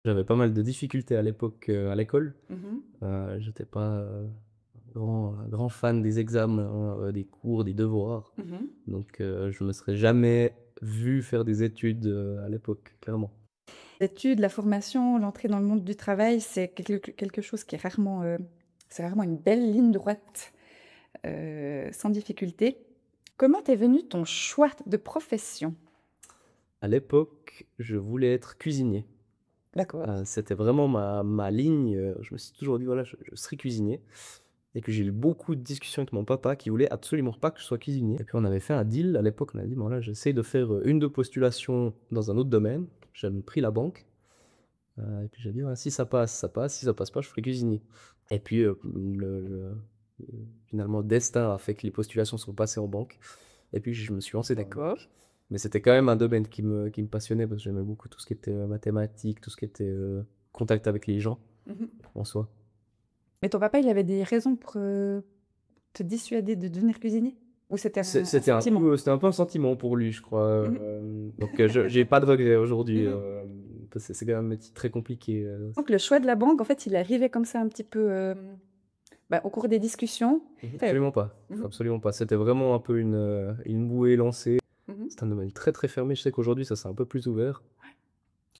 J'avais pas mal de difficultés à l'époque, à l'école. Mmh. J'étais pas, grand fan des examens, des cours, des devoirs. Mmh. Donc je me serais jamais vu faire des études, à l'époque, clairement. L'étude, la formation, l'entrée dans le monde du travail, c'est quelque chose qui est rarement, c'est rarement une belle ligne droite, sans difficulté. Comment t'es venu ton choix de profession? À l'époque, je voulais être cuisinier. D'accord. C'était vraiment ma ligne, je me suis toujours dit: «Voilà, je serai cuisinier». Et que j'ai eu beaucoup de discussions avec mon papa qui voulait absolument pas que je sois cuisinier. Et puis on avait fait un deal à l'époque, on a dit: «Bon là, j'essaye de faire, 1-2 postulations dans un autre domaine». J'avais pris la banque, et puis j'ai dit: «Voilà, si ça passe, ça passe, si ça passe pas, je ferai cuisinier». Et puis, finalement, le destin a fait que les postulations sont passées en banque et puis je me suis lancé dans la D'accord. banque. Mais c'était quand même un domaine qui me passionnait parce que j'aimais beaucoup tout ce qui était, mathématiques, tout ce qui était, contact avec les gens, Mmh. en soi. Et ton papa, il avait des raisons pour, te dissuader de devenir cuisinier? Ou c'était un C'était un sentiment? peu c'était un peu un sentiment pour lui, je crois, Mmh. donc je j'ai pas de regrets aujourd'hui, Mmh. parce que c'est quand même un métier très compliqué, Donc le choix de la banque, en fait, il est arrivé comme ça un petit peu, bah, au cours des discussions? Absolument pas, Mmh mh. absolument pas. C'était vraiment un peu une bouée lancée. Mmh. C'est un domaine très, très fermé. Je sais qu'aujourd'hui ça s'est un peu plus ouvert.